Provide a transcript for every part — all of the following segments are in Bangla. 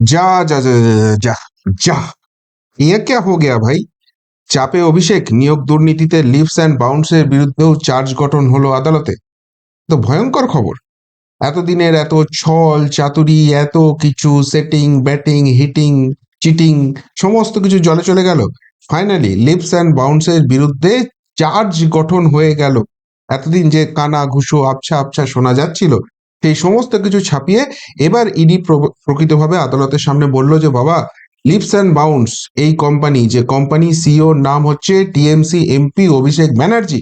যা যা যা যা যা যা, ইয়ে क्या हो गया भाई? চাপে অভিষেক নিয়োগ দুর্নীতিতে লিভস অ্যান্ড বাউন্সের বিরুদ্ধেও চার্জ গঠন হলো আদালতে। তো ভয়ঙ্কর খবর। এতদিনের এত ছল চাতুরি, এত কিছু সেটিং ব্যাটিং হিটিং চিটিং, সমস্ত কিছু জলে চলে গেল। ফাইনালি লিভস অ্যান্ড বাউন্সের বিরুদ্ধে চার্জ গঠন হয়ে গেল। এতদিন যে কানা ঘুষো আবছা আবছা শোনা যাচ্ছিল, সেই সমস্ত কিছু ছাপিয়ে এবার ইডি প্রকৃতভাবে আদালতের সামনে বলল যে বাবা, লিভস অ্যান্ড বাউন্স এই কোম্পানি, যে কোম্পানি সিইওর নাম হচ্ছে টিএমসি এমপি অভিষেক ব্যানার্জি,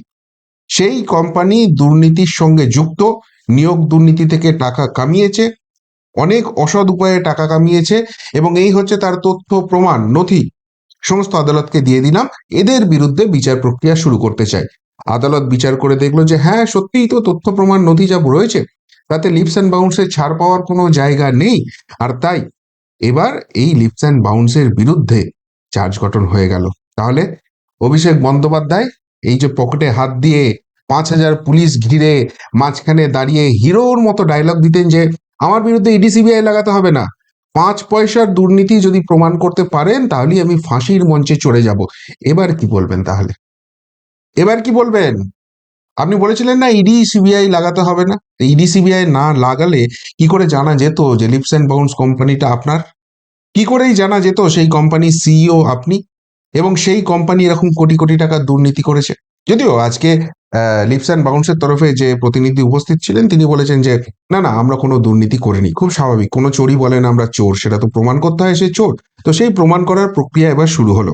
সেই কোম্পানি দুর্নীতির সঙ্গে যুক্ত, নিয়োগ দুর্নীতি থেকে টাকা কামিয়েছে, অনেক অসৎ উপায়ে টাকা কামিয়েছে, এবং এই হচ্ছে তার তথ্য প্রমাণ নথি, সমস্ত আদালতকে দিয়ে দিলাম। এদের বিরুদ্ধে বিচার প্রক্রিয়া শুরু করতে চাই। আদালত বিচার করে দেখলো যে হ্যাঁ, সত্যিই তো তথ্য প্রমাণ নথি যা রয়েছে তাতে লিপস অ্যান্ড বাউন্সে ছাড় পাওয়ার কোনো জায়গা নেই। আর তাই এবার এই লিপস অ্যান্ড বাউন্সের বিরুদ্ধে চার্জ গঠন হয়ে গেল। তাহলে অভিষেক বন্দ্যোপাধ্যায় এই যে পকেটে হাত দিয়ে 5,000 পুলিশ ঘিরে মাঝখানে দাঁড়িয়ে হিরোর মতো ডায়লগ দিতেন যে আমার বিরুদ্ধে ইডি সিবিআই লাগাতে হবে না, 5 পয়সার দুর্নীতি যদি প্রমাণ করতে পারেন তাহলেই আমি ফাঁসির মঞ্চে চড়ে যাব। এবার কি বলবেন তাহলে? এবার কি বলবেন? আপনি বলেছিলেন না ইডি সিবিআই লাগাতে হবে না, ইডি সিবিআই না লাগালে কি করে জানা যেত যে লিপস অ্যান্ড বাউন্স কোম্পানিটা আপনার? কি করেই জানা যেত সেই কোম্পানির সিইও আপনি, এবং সেই কোম্পানি এরকম কোটি কোটি টাকার দুর্নীতি করেছে? যদিও আজকে লিপস অ্যান্ড বাউন্সের তরফে যে প্রতিনিধি উপস্থিত ছিলেন তিনি বলেছেন যে না না, আমরা কোনো দুর্নীতি করিনি। খুব স্বাভাবিক, কোনো চোরই বলেন আমরা চোর, সেটা তো প্রমাণ করতে হয় সে চোর। তো সেই প্রমাণ করার প্রক্রিয়া এবার শুরু হলো,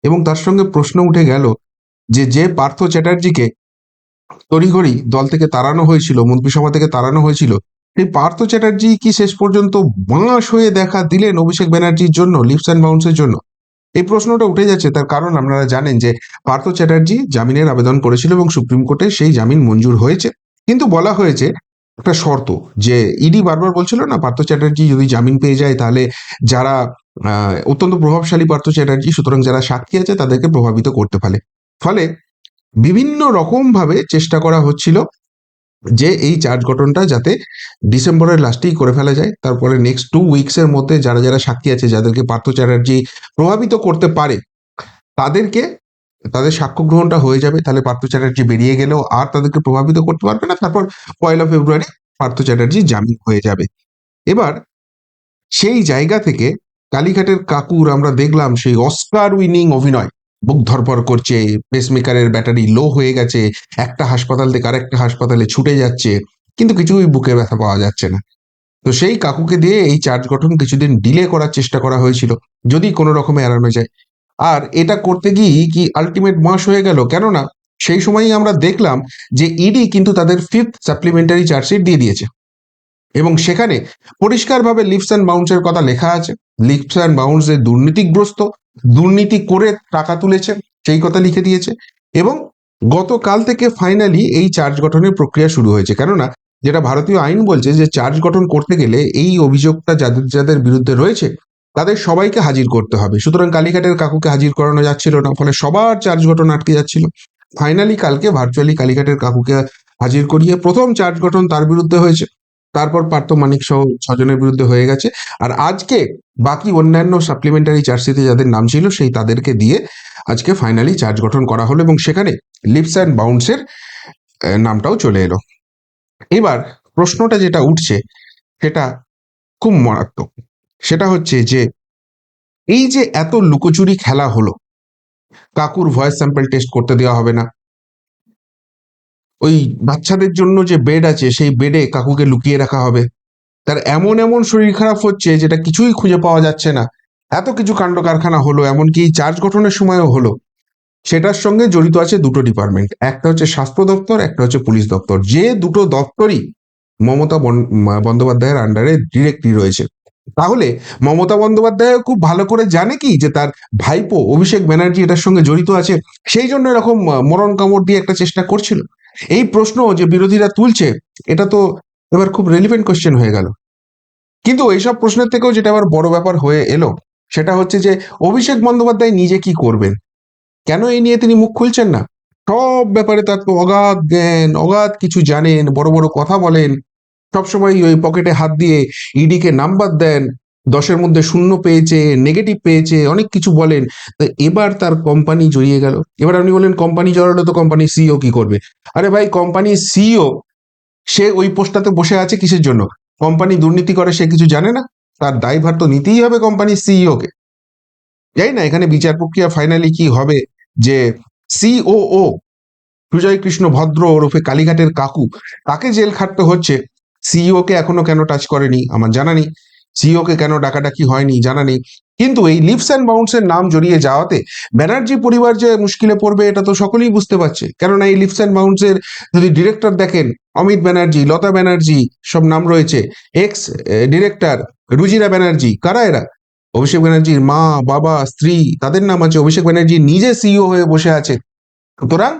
এবং তার সঙ্গে প্রশ্ন উঠে গেল যে যে পার্থ চ্যাটার্জিকে তড়িঘড়ি দল থেকে তাড়ানো হয়েছিল, মন্ত্রিসভা থেকে তাড়ানো হয়েছিল, সেই পার্থ চ্যাটার্জি কি শেষ পর্যন্ত বাঁশ হয়ে দেখা দিলেন অভিষেক ব্যানার্জির জন্য, লিপস অ্যান্ড বাউন্সের জন্য? এই প্রশ্নটা উঠে যাচ্ছে, তার কারণ আপনারা জানেন যে পার্থ চ্যাটার্জি জামিনের আবেদন করেছিল এবং সুপ্রিম কোর্টে সেই জামিন মঞ্জুর হয়েছে। কিন্তু বলা হয়েছে একটা শর্ত, যে ইডি বারবার বলছিল না পার্থ চ্যাটার্জি যদি জামিন পেয়ে যায় তাহলে যারা অত্যন্ত প্রভাবশালী পার্থ চ্যাটার্জি, সুতরাং যারা সাক্ষী আছে তাদেরকে প্রভাবিত করতে পারে। ফলে বিভিন্ন রকম ভাবে চেষ্টা করা হচ্ছিল যে এই চার্জ গঠনটা যাতে ডিসেম্বরের লাস্টেই করে ফেলা যায়, তারপরে নেক্সট 2 উইকসের মধ্যে যারা যারা সাক্ষী আছে, যাদেরকে পার্থ চ্যাটার্জি প্রভাবিত করতে পারে, তাদেরকে, তাদের সাক্ষ্য গ্রহণটা হয়ে যাবে, তাহলে পার্থ চ্যাটার্জি বেরিয়ে গেলেও আর তাদেরকে প্রভাবিত করতে পারবে না। তারপর 1লা ফেব্রুয়ারি পার্থ চ্যাটার্জি জামিন হয়ে যাবে। এবার সেই জায়গা থেকে কালীঘাটের কাকুর আমরা দেখলাম সেই অস্কার উইনিং অভিনয়, বুক ধরপর করছে, পেসমেকারের ব্যাটারি লো হয়ে গেছে, একটা হাসপাতাল থেকে আরেকটা হাসপাতালে ছুটে যাচ্ছে, কিন্তু কিছুই বুকে ব্যথা পাওয়া যাচ্ছে না। তো সেই কাকুকে দিয়ে এই চার্জ গঠন কিছুদিন ডিলে করার চেষ্টা করা হয়েছিল, যদি কোনো রকমে এড়ানো যায়। আর এটা করতে গিয়ে কি আলটিমেট মাস হয়ে গেল, কেননা সেই সময়ই আমরা দেখলাম যে ইডি কিন্তু তাদের 5th সাপ্লিমেন্টারি চার্জশিট দিয়ে দিয়েছে, এবং সেখানে পরিষ্কারভাবে লিপস অ্যান্ড বাউন্সের কথা লেখা আছে। লিপস অ্যান্ড বাউন্স যে দুর্নীতিগ্রস্ত, দুর্নীতি করে টাকা তুলেছে, সেই কথা লিখে দিয়েছে। এবং গতকাল থেকে ফাইনালি এই চার্জ গঠনের প্রক্রিয়া শুরু হয়েছে, কেননা যেটা ভারতীয় আইন বলছে যে চার্জ গঠন করতে গেলে এই অভিযোগটা যাদের যাদের বিরুদ্ধে রয়েছে তাদের সবাইকে হাজির করতে হবে। সুতরাং কালীঘাটের কাকুকে হাজির করানো যাচ্ছিল না, ফলে সবার চার্জ গঠন আটকে যাচ্ছিল। ফাইনালি কালকে ভার্চুয়ালি কালীঘাটের কাকুকে হাজির করিয়ে প্রথম চার্জ গঠন তার বিরুদ্ধে হয়েছে। তারপর পার্থ মানিক সহ 6 জনের বিরুদ্ধে হয়ে গেছে। আর আজকে বাকি অন্যান্য সাপ্লিমেন্টারি চার্জশিটে যাদের নাম ছিল সেই তাদেরকে দিয়ে আজকে ফাইনালি চার্জ গঠন করা হলো, এবং সেখানে লিপস অ্যান্ড বাউন্সের নামটাও চলে এলো। এবার প্রশ্নটা যেটা উঠছে সেটা খুব মারাত্মক। সেটা হচ্ছে যে এই যে এত লুকোচুরি খেলা হলো, কাকুর ভয়েস স্যাম্পল টেস্ট করতে দেওয়া হবে না, ওই বাচ্চাদের জন্য যে বেড আছে সেই বেডে কাকুকে লুকিয়ে রাখা হবে, তার এমন এমন শরীর খারাপ হচ্ছে যেটা কিছুই খুঁজে পাওয়া যাচ্ছে না, এত কিছু কাণ্ড কারখানা হলো, এমনকি চার্জ গঠনের সময়ও হলো। সেটার সঙ্গে জড়িত আছে দুটো ডিপার্টমেন্ট, একটা হচ্ছে স্বাস্থ্য দপ্তর, একটা হচ্ছে পুলিশ দপ্তর, যে দুটো দপ্তরই মমতা বন্দ্যোপাধ্যায়ের আন্ডারে ডিরেক্টলি রয়েছে। তাহলে মমতা বন্দ্যোপাধ্যায় খুব ভালো করে জানে কি যে তার ভাইপো অভিষেক ব্যানার্জি এটার সঙ্গে জড়িত আছে, সেই জন্য এরকম মরণ কামড় দিয়ে একটা চেষ্টা করছিল? এই প্রশ্ন যে বিরোধীরা তুলছে, এটা তো এবার খুব রেলিভেন্ট কোশ্চেন হয়ে গেল। কিন্তু এইসব প্রশ্নের থেকেও যেটা আবার বড় ব্যাপার হয়ে এলো, সেটা হচ্ছে যে অভিষেক বন্দ্যোপাধ্যায় নিজে কি করবেন, কেন এই নিয়ে তিনি মুখ খুলছেন না? সব ব্যাপারে তার তো অগাধ জ্ঞান, অগাধ কিছু জানেন, বড় বড় কথা বলেন, সবসময় ওই পকেটে হাত দিয়ে ইডিকে নাম্বার দেন, 10-এর মধ্যে 0 পেয়েছে, নেগেটিভ পেয়েছে, অনেক কিছু বলেন। তো এবার তার কোম্পানি জড়িয়ে গেল। এবার আপনি বললেন কোম্পানি জড়ালো তো কোম্পানির সিইও কি করবে? আরে ভাই, কোম্পানির সিইও সে ওই পোস্টটাতে বসে আছে কিসের জন্য? কোম্পানি দুর্নীতি করে সে কিছু জানে না? তার দায়ভার তো নিতেই হবে কোম্পানির সিইও কে। জানি না এখানে বিচার প্রক্রিয়া ফাইনালি কি হবে, যে সিওও সুজয় কৃষ্ণ ভদ্র ওরফে কালীঘাটের কাকু, তাকে জেল খাটতে হচ্ছে। সিইও কে এখনো কেন টাচ করেনি আমার জানা নেই, সিইও কে কেন ডাকাডাকি হয়নি জানা নেই। কিন্তু এই লিভস অ্যান্ড বাউন্ডসের নাম জড়িয়ে যাওয়াতে ব্যানার্জি পরিবার যে মুশকিলে পড়বে এটা তো সকলেই বুঝতে পারছে। কেননা এই লিভস অ্যান্ড বাউন্ডসের যদি ডিরেক্টর দেখেন, অমিত ব্যানার্জি, লতা ব্যানার্জি সব নাম রয়েছে, এক্স ডিরেক্টর রুজিরা ব্যানার্জি, কারা এরা? অভিষেক ব্যানার্জির মা, বাবা, স্ত্রী, তাদের নাম আছে। অভিষেক ব্যানার্জি নিজে সিইও হয়ে বসে আছে। সুতরাং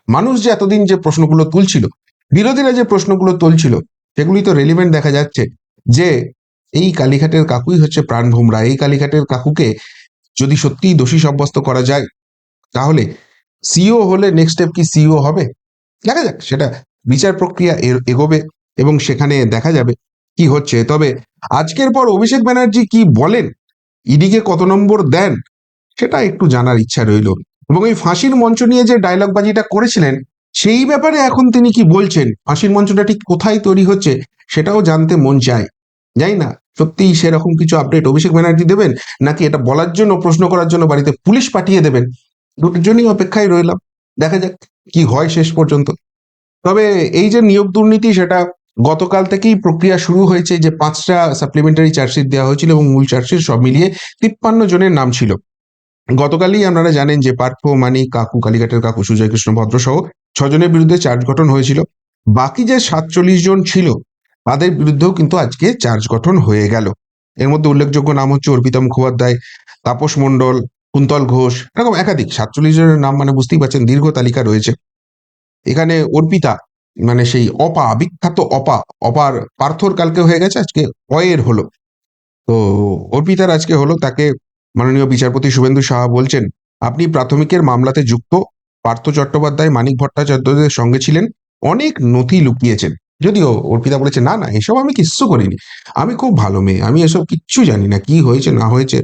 মানুষ যে এতদিন যে প্রশ্নগুলো তুলছিল, বিরোধীরা যে প্রশ্নগুলো তুলছিল, সেগুলি তো রেলিভেন্ট দেখা যাচ্ছে। যে এই কালীঘাটের কাকুই হচ্ছে প্রাণ ভোমরা। এই কালীঘাটের কাকুকে যদি সত্যিই দোষী সাব্যস্ত করা যায়, তাহলে সিইও হলে নেক্সট স্টেপ কি সিইও হবে? দেখা যাক, সেটা বিচার প্রক্রিয়া এগোবে এবং সেখানে দেখা যাবে কি হচ্ছে। তবে আজকের পর অভিষেক ব্যানার্জি কি বলেন, ইডিকে কত নম্বর দেন, সেটা একটু জানার ইচ্ছা রইল। এবং এই ফাঁসির মঞ্চ নিয়ে যে ডায়লগ বাজিটা করেছিলেন, সেই ব্যাপারে এখন তিনি কি বলছেন, ফাঁসির মঞ্চটা ঠিক কোথায় তৈরি হচ্ছে, সেটাও জানতে মন চায়। জানি না সত্যিই সেরকম কিছু আপডেট অভিষেক ব্যানার্জি দেবেন, নাকি এটা বলার জন্য, প্রশ্ন করার জন্য বাড়িতে পুলিশ পাঠিয়ে দেবেন। দুটোর জন্যই অপেক্ষায় রইলাম, দেখা যাক কি হয় শেষ পর্যন্ত। তবে এই যে নিয়োগ দুর্নীতি, সেটা গতকাল থেকেই প্রক্রিয়া শুরু হয়েছে। যে 5টা সাপ্লিমেন্টারি চার্জশিট দেওয়া হয়েছিল এবং মূল চার্জশিট সব মিলিয়ে 53 জনের নাম ছিল। গতকালই আপনারা জানেন যে পার্থ, মানিক, কাকু, কালীঘাটের কাকু, সুজয় কৃষ্ণ ভদ্র সহ 6 জনের বিরুদ্ধে চার্জ গঠন হয়েছিল। বাকি যে 47 জন ছিল, তাদের বিরুদ্ধেও কিন্তু আজকে চার্জ গঠন হয়ে গেল। এর মধ্যে উল্লেখযোগ্য নাম হচ্ছে অর্পিতা মুখোপাধ্যায়, তাপস মণ্ডল, কুন্তল ঘোষ, এরকম একাধিক 47 জনের নাম, মানে বুঝতেই পারছেন দীর্ঘ তালিকা রয়েছে। এখানে অর্পিতা, মানে সেই অপা, বিখ্যাত অপা, অপার পার্থর কালকে হয়ে গেছে, আজকে অয়ের হলো। তো অর্পিতার আজকে হলো। তাকে মাননীয় বিচারপতি শুভেন্দু সাহা বলছেন, আপনি প্রাথমিকের মামলাতে যুক্ত, পার্থ চট্টোপাধ্যায়, মানিক ভট্টাচার্যদের সঙ্গে ছিলেন, অনেক নথি লুকিয়েছেন। যদিও অর্পিতা বলেছে, না না, এসব আমি কিচ্ছু করিনি, আমি খুব ভালো মেয়ে, আমি এসব কিচ্ছু জানি না, কি হয়েছে না হয়েছে।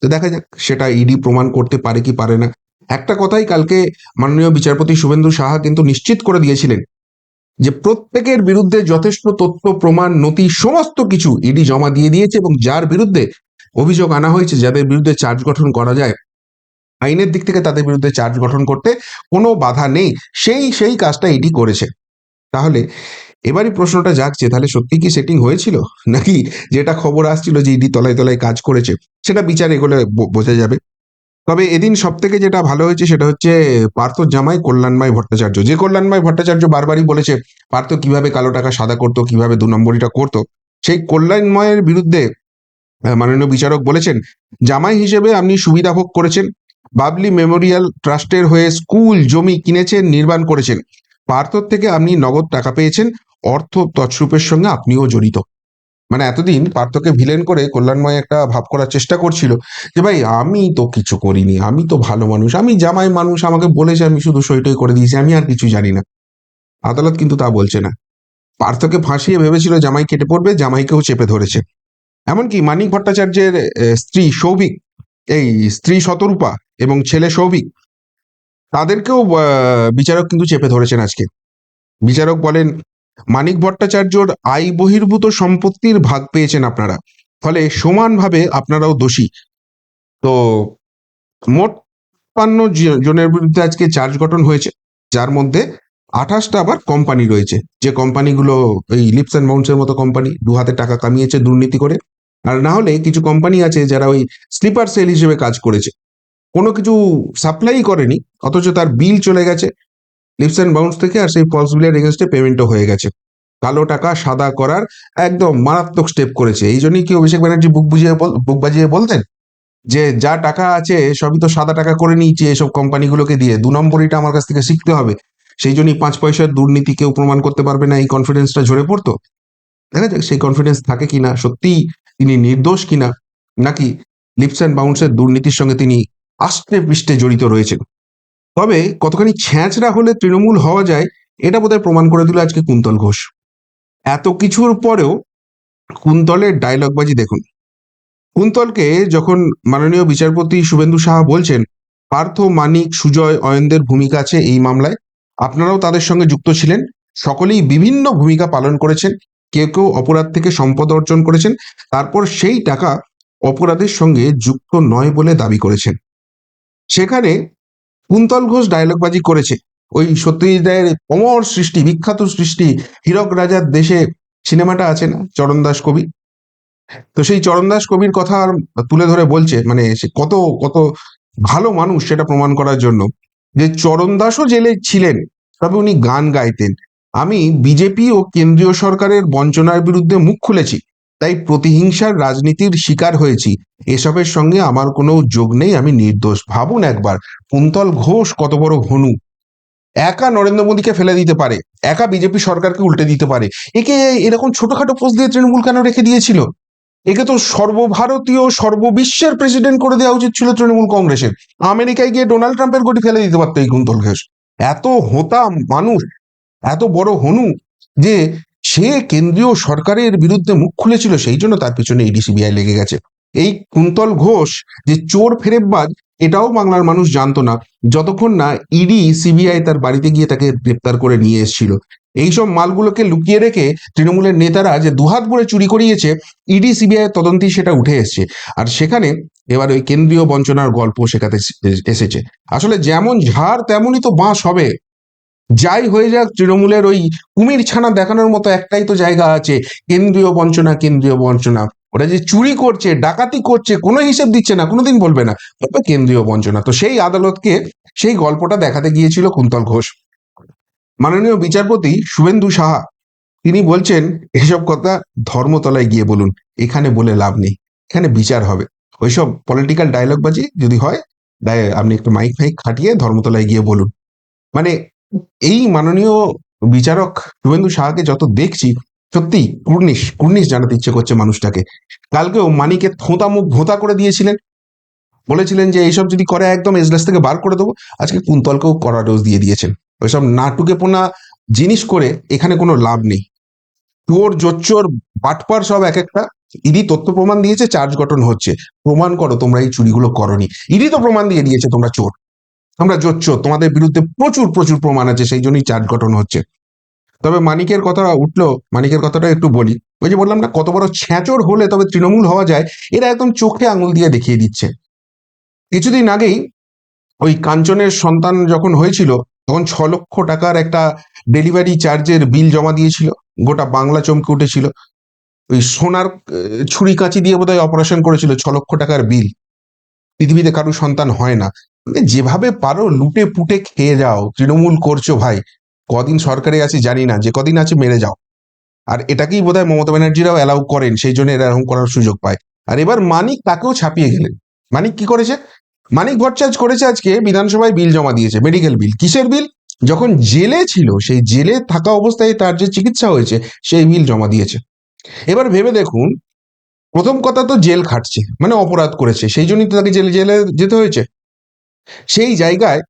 তো দেখা যাক সেটা ইডি প্রমাণ করতে পারে কি পারে না। একটা কথাই কালকে মাননীয় বিচারপতি শুভেন্দু সাহা কিন্তু নিশ্চিত করে দিয়েছিলেন, যে প্রত্যেকের বিরুদ্ধে যথেষ্ট তথ্য প্রমাণ নথি সমস্ত কিছু ইডি জমা দিয়ে দিয়েছে, এবং যার বিরুদ্ধে অভিযোগ আনা হয়েছে, যাদের বিরুদ্ধে চার্জ গঠন করা যায়, আইনের দিক থেকে তাদের বিরুদ্ধে চার্জ গঠন করতে কোনো বাধা নেই। সেই সেই কাজটা ইডি করেছে। তাহলে এবারই প্রশ্নটা জাগছে, তাহলে সত্যি কি সেটিং হয়েছিল, নাকি যেটা খবর আসছিল যে ইডি তলায় তলায় কাজ করেছে, সেটা বিচার এগোলে বোঝা যাবে। তবে এদিন সব থেকে যেটা ভালো হয়েছে সেটা হচ্ছে পার্থর জামাই কল্যাণময় ভট্টাচার্য। যে কল্যাণময় ভট্টাচার্য বারবারই বলেছে পার্থ কিভাবে কালো টাকা সাদা করতো, কিভাবে 2 নম্বরিটা করতো, সেই কল্যাণময়ের বিরুদ্ধে মাননীয় বিচারক বলেছেন, জামাই হিসেবে আপনি সুবিধা ভোগ করেছেন, বাবলি মেমোরিয়াল ট্রাস্টের হয়ে স্কুল, জমি কিনেছেন, নির্মাণ করেছেন, পার্থর থেকে আপনি নগদ টাকা পেয়েছেন, অর্থ তছরূপের সঙ্গে আপনিও জড়িত। মানে এতদিন পার্থকে ভিলেন করে কল্যাণময় একটা ভাব করার চেষ্টা করছিল, যে ভাই আমি তো কিছু করিনি, আমি তো ভালো মানুষ, আমি জামাই মানুষ, আমাকে বলেছে, আমি শুধু সইটই করে দিয়েছি, আমি আর কিছু জানি না। আদালত কিন্তু তা বলছে না। পার্থকে ফাঁসিয়ে ভেবেছিল জামাই কেটে পড়বে, জামাইকেও চেপে ধরেছে। এমনকি মানিক ভট্টাচার্যের স্ত্রী সৌভিক, এই স্ত্রী শতরূপা এবং ছেলে সৌভিক, তাদেরকেও বিচারক কিন্তু চেপে ধরেছেন আজকে। বিচারক বলেন, মানিক ভট্টাচার্যর আয় বহির্ভূত সম্পত্তির ভাগ পেয়েছেন আপনারা, ফলে সমানভাবে আপনারাও দোষী। তো মোট 53 জনের বিরুদ্ধে আজকে চার্জ গঠন হয়েছে, যার মধ্যে 28টা আবার কোম্পানি রয়েছে, যে কোম্পানিগুলো এই লিপস অ্যান্ড বাউন্সের মতো কোম্পানি, দু হাতে টাকা কামিয়েছে দুর্নীতি করে। আর না হলে কিছু কোম্পানি আছে যারা ওই স্লিপার সেল হিসেবে কাজ করেছে, কোনো কিছু সাপ্লাই করেনি, অথচ তার বিল চলে গেছে লিপস অ্যান্ড বাউন্স থেকে, আর সেই ফলস বিলের এগেনস্টে পেমেন্টও হয়ে গেছে। কালো টাকা সাদা করার একদম মারাত্মক স্টেপ করেছে। এই জন্যই কি অভিষেক ব্যানার্জি বুক বাজিয়ে বলতেন যে যা টাকা আছে সবই তো সাদা টাকা করে নিয়েছি এসব কোম্পানিগুলোকে দিয়ে, 2 নম্বরিটা আমার কাছ থেকে শিখতে হবে। সেই জন্যই 5 পয়সার দুর্নীতি কেউ প্রমাণ করতে পারবে না, এই কনফিডেন্সটা ঝরে পড়তো। দেখা যাক সেই কনফিডেন্স থাকে কিনা, সত্যিই তিনি নির্দোষ কিনা, নাকি লিপস অ্যান্ড বাউন্সের দুর্নীতির সঙ্গে তিনি আষ্টে পৃষ্ঠে জড়িত রয়েছেন। তবে কতখানি ছ্যাঁচড়া হলে তৃণমূল হওয়া যায়, এটা বোধহয় প্রমাণ করে দিল আজকে কুন্তল ঘোষ। এত কিছুর পরেও কুন্তলের ডায়লগবাজি দেখুন। কুন্তলকে যখন মাননীয় বিচারপতি শুভেন্দু সাহা বলছেন পার্থ, মানিক, সুজয়, অয়নদের ভূমিকা আছে এই মামলায়, আপনারাও তাদের সঙ্গে যুক্ত ছিলেন, সকলেই বিভিন্ন ভূমিকা পালন করেছেন, কেউ কেউ অপরাধ থেকে সম্পদ অর্জন করেছেন, তারপর সেই টাকা অপরাধের সঙ্গে যুক্ত নয় বলে দাবি করেছেন। সেখানে কুন্তল ঘোষ ডায়লগবাজি করেছে, ওই সত্যজিৎ রায়ের অমর সৃষ্টি, বিখ্যাত সৃষ্টি হীরক রাজার দেশে সিনেমাটা আছে না, চরণ দাস কবি, তো সেই চরণ দাস কবির কথা আর তুলে ধরে বলছে, মানে সে কত কত ভালো মানুষ সেটা প্রমাণ করার জন্য, যে চরণ দাসও জেলে ছিলেন, তবে উনি গান গাইতেন। আমি বিজেপি ও কেন্দ্রীয় সরকারের বঞ্চনার বিরুদ্ধে মুখ খুলেছি, তাই প্রতিহিংসার রাজনীতির শিকার হয়েছি, এসবের সঙ্গে আমার কোনো যোগ নেই, আমি নির্দোষ। ভাবুন একবার, কুন্তল ঘোষ কত বড় হনু, একা নরেন্দ্র মোদীকে ফেলে দিতে পারে, একা বিজেপি সরকারকে উল্টে দিতে পারে, একে এরকম ছোটখাটো পোস্ট দিয়ে তৃণমূল কেন রেখে দিয়েছিল? একে তো সর্বভারতীয় সর্ববিশ্বের প্রেসিডেন্ট করে দেওয়া উচিত ছিল তৃণমূল কংগ্রেসের। আমেরিকায় গিয়ে ডোনাল্ড ট্রাম্পের গতি ফেলে দিতে পারতো এই কুন্তল ঘোষ। এত হোতা মানুষ, এত বড় হনু, যে সে কেন্দ্রীয় সরকারের বিরুদ্ধে মুখ খুলেছিল, সেই জন্য তার পিছনে ইডি সিবিআই লেগে গেছে। এই কুন্তল ঘোষ যে চোর ফেরেববাজ, এটাও বাংলার মানুষ জানতো না যতক্ষণ না ইডি সিবিআই তার বাড়িতে গিয়ে তাকে গ্রেপ্তার করে নিয়ে এসেছিল। এইসব মালগুলোকে লুকিয়ে রেখে তৃণমূলের নেতারা যে দুহাত ভরে চুরি করিয়েছে, ইডি সিবিআই তদন্তেই সেটা উঠে এসছে। আর সেখানে এবার ওই কেন্দ্রীয় বঞ্চনার গল্প সেখানে এসেছে। আসলে যেমন ঝাড় তেমনই তো বাঁশ হবে। যাই হয়ে যাক, তৃণমূলের ওই কুমির ছানা দেখানোর মতো একটাই তো জায়গা আছে, কেন্দ্রীয় বঞ্চনা, কেন্দ্রীয় বঞ্চনা। ওরা যে চুরি করছে, ডাকাতি করছে, কোনো হিসেব দিচ্ছে না, কোনোদিন বলবে না, বলবে কেন্দ্রীয় বঞ্চনা। তো সেই আদালতকে সেই গল্পটা দেখাতে গিয়েছিল কুন্তল ঘোষ। মাননীয় বিচারপতি শুভেন্দু সাহা তিনি বলছেন, এসব কথা ধর্মতলায় গিয়ে বলুন, এখানে বলে লাভ নেই, এখানে বিচার হবে। ওইসব পলিটিক্যাল ডায়লগ বাজি যদি হয়, আপনি একটু মাইক ফাইক খাটিয়ে ধর্মতলায় গিয়ে বলুন। মানে এই মাননীয় বিচারক শুভেন্দু সাহাকে যত দেখছি, সত্যি কুর্নিশ কুর্নিশ জানাতে ইচ্ছে করছে মানুষটাকে। কালকেও মানিকে থোঁতা মুখ ভোঁতা করে দিয়েছিলেন, বলেছিলেন যে এইসব যদি করে একদম এজলাস থেকে বার করে দেবো। আজকে কুন্তলকেও কড়া ডোজ দিয়ে দিয়েছেন। ওইসব নাটুকে পোনা জিনিস করে এখানে কোনো লাভ নেই। চোর জোচ্চোর বাটপার সব এক একটা। ইডি তথ্য প্রমাণ দিয়েছে, চার্জ গঠন হচ্ছে। প্রমাণ করো তোমরা এই চুরিগুলো করনি। ইডি তো প্রমাণ দিয়ে দিয়েছে তোমরা চোর, তোমরা জোচ্চোর, তোমাদের বিরুদ্ধে প্রচুর প্রচুর প্রমাণ আছে, সেই জন্যই চার্জ গঠন হচ্ছে। তবে মানিকের কথা উঠলো, মানিকের কথাটা একটু বলি। ওই যে বললাম না, কত বড় ছ্যাঁচড় হলে তবে তৃণমূল হওয়া যায়, এরা একদম চোখে আঙুল দিয়ে দেখিয়ে দিচ্ছে। কিছুদিন আগেই ওই কাঞ্চনের সন্তান যখন হয়েছিল, তখন 6 লক্ষ টাকার একটা ডেলিভারি চার্জের বিল জমা দিয়েছিল। গোটা বাংলা চমকে উঠেছিল। ওই সোনার ছুরি কাঁচি দিয়ে বোধহয় অপারেশন করেছিল, 6 লক্ষ টাকার বিল। পৃথিবীতে কারো সন্তান হয় না। মানে যেভাবে পারো লুটে পুটে খেয়ে যাও, তৃণমূল করছো ভাই। কদিন সরকারে আছে জানি না, যে কদিন আছে মেরে যাও। আর এটাকেই বোধহয় মমতা ব্যানার্জিরাও অ্যালাউ করেন, সেই জন্য এরা এরকম করার সুযোগ পায়। আর এবার মানিক তাকেও ছাপিয়ে গেলেন। মানিক কি করেছে? মানিক ভট্টাচার্য করেছে, আজকে বিধানসভায় বিল জমা দিয়েছে, মেডিকেল বিল। কিসের বিল? যখন জেলে ছিল, সেই জেলে থাকা অবস্থায় তার যে চিকিৎসা হয়েছে, সেই বিল জমা দিয়েছে। এবার ভেবে দেখুন, প্রথম কথা তো জেল খাটছে, মানে অপরাধ করেছে, সেই জন্যই তো তাকে জেলে জেলে যেতে হয়েছে। সেই জায়গায়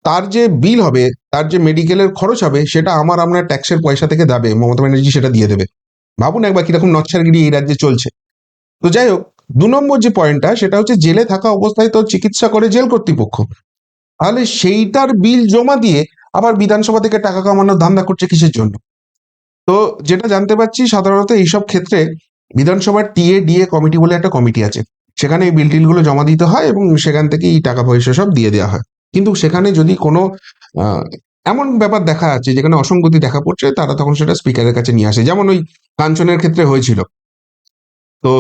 তার যে বিল হবে, তার যে মেডিকেলের খরচ হবে, সেটা আমার আপনার ট্যাক্সের পয়সা থেকে দেবে, মমতা ব্যানার্জি সেটা দিয়ে দেবে। ভাবুন একবার কিরকম নচ্ছারগিরি এই রাজ্যে চলছে। তো যাই হোক, 2 নম্বর যে পয়েন্টটা, সেটা হচ্ছে জেলে থাকা অবস্থায় তোর চিকিৎসা করে জেল কর্তৃপক্ষ। তাহলে সেইটার বিল জমা দিয়ে আবার বিধানসভা থেকে টাকা কামানোর ধান্দা করছে কিসের জন্য? তো যেটা জানতে পারছি, সাধারণত এইসব ক্ষেত্রে বিধানসভার টিএ ডিএ কমিটি বলে একটা কমিটি আছে, সেখানে এই বিল টিলগুলো জমা দিতে হয় এবং সেখান থেকে এই টাকা পয়সা সব দিয়ে দেওয়া হয়। কিন্তু সেখানে যদি কোনো আহ, এমন ব্যাপার দেখা যাচ্ছে যেখানে অসঙ্গতি দেখা পড়ছে, তারা তখন সেটা স্পিকারের কাছে নিয়ে আসে, যেমন ওই কাঞ্চনের ক্ষেত্রে হয়েছিল। তো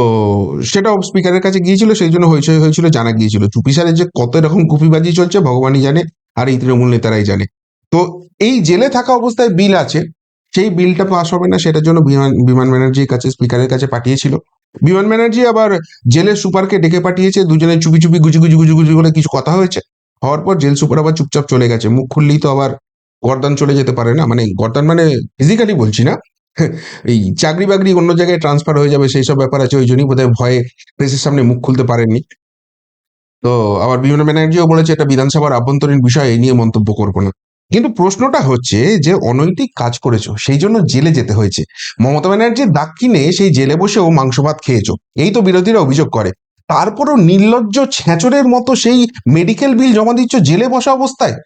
সেটাও স্পিকারের কাছে গিয়েছিল, সেই জন্য হইচই হয়েছিল, জানা গিয়েছিল। চুপিসারের যে কত রকম কুপিবাজি চলছে ভগবানই জানে, আর এই তৃণমূল নেতারাই জানে। তো এই জেলে থাকা অবস্থায় বিল আছে, সেই বিলটা পাস হবে না, সেটার জন্য বিমান বিমান ব্যানার্জির কাছে, স্পিকারের কাছে পাঠিয়েছিল। বিমান ব্যানার্জি আবার জেলের সুপারকে ডেকে পাঠিয়েছে, দুজনে চুপি চুপি গুজি গুজি গুজি গুজি করে কিছু কথা হয়েছে। হওয়ার পর জেল সুপার আবার চুপচাপ চলে গেছে। মুখ খুললেই তো আবার গর্দান চলে যেতে পারে না, মানে গর্দান মানে ফিজিক্যালি বলছি না, এই চাকরি বাকরি অন্য জায়গায় ট্রান্সফার হয়ে যাবে, সেই সব ব্যাপার আছে, ওই জন্যই বোধহয় ভয়ে প্রেসের সামনে মুখ খুলতে পারেননি। তো আবার বিমান ব্যানার্জিও বলেছে এটা বিধানসভার আভ্যন্তরীণ বিষয়, এই নিয়ে মন্তব্য করবো না। কিন্তু প্রশ্নটা হচ্ছে যে অনৈতিক কাজ করেছো সেই জন্য জেলে যেতে হয়েছে, মমতা ব্যানার্জির দাক্ষিণে সেই জেলে বসেও মাংস ভাত খেয়েছো, এই তো বিরোধীরা অভিযোগ করে। তারপরও নির্লজ্জ ছেঁচড়ের মতো সেই মেডিকেল বিল জমা দিচ্ছ জেলে বসা অবস্থায়।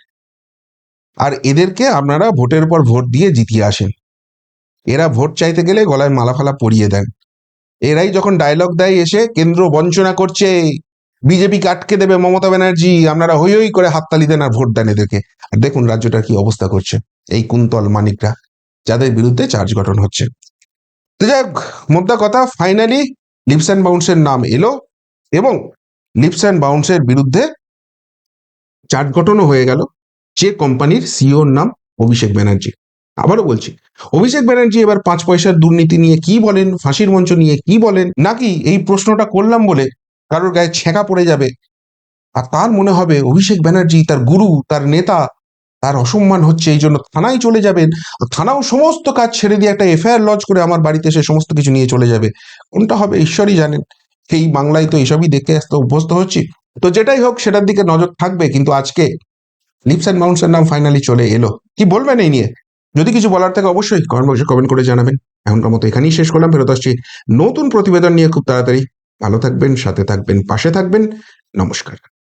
আর এদেরকে আপনারা ভোটের পর ভোট দিয়ে জিতিয়ে আসেন। এরা ভোট চাইতে গেলে গলায় মালা ফালা পরিয়ে দেন। এরাই যখন ডায়লগ দেয় এসে কেন্দ্র বঞ্চনা করছে, বিজেপিকে আটকে দেবে মমতা ব্যানার্জি, আপনারা হই হই করে হাততালি দেন আর ভোট দেন এদেরকে। আর দেখুন রাজ্যটার কি অবস্থা করছে এই কুন্তল মানিকরা, যাদের বিরুদ্ধে চার্জ গঠন হচ্ছে। তো যাই হোক, মোদ্দা কথা, ফাইনালি লিপস অ্যান্ড বাউন্সের নাম এলো এবং লিপস অ্যান্ড বাউন্সের বিরুদ্ধে চার্জ গঠনও হয়ে গেল। যে কোম্পানির সিইওর নাম অভিষেক ব্যানার্জি। আবারও বলছি, অভিষেক ব্যানার্জি এবার 5 পয়সার দুর্নীতি নিয়ে কি বলেন, ফাঁসির মঞ্চ নিয়ে কি বলেন, নাকি এই প্রশ্নটা করলাম বলে কারোর গায়ে ছেঁকা পড়ে যাবে আর তার মনে হবে অভিষেক ব্যানার্জি তার গুরু, তার নেতা, তার অসম্মান হচ্ছে, এই জন্য থানায় চলে যাবেন, থানাও সমস্ত কাজ ছেড়ে দিয়ে একটা এফআইআর লজ করে আমার বাড়িতে এসে সমস্ত কিছু নিয়ে চলে যাবে। কোনটা হবে ঈশ্বরই জানেন। এই বাংলায় তো এইসবই দেখে আসতে অভ্যস্ত হচ্ছি। তো যেটাই হোক সেটার দিকে নজর থাকবে, কিন্তু আজকে লিপস অ্যান্ড বাউন্সের নাম ফাইনালি চলে এলো। কি বলবেন এই নিয়ে? যদি কিছু বলার থাকে অবশ্যই কমেন্ট বক্সে কমেন্ট করে জানাবেন। এখনকার মতো এখানেই শেষ করলাম, ফেরত আসছি নতুন প্রতিবেদন নিয়ে খুব তাড়াতাড়ি। ভালো থাকবেন, সাথে থাকবেন, পাশে থাকবেন। নমস্কার।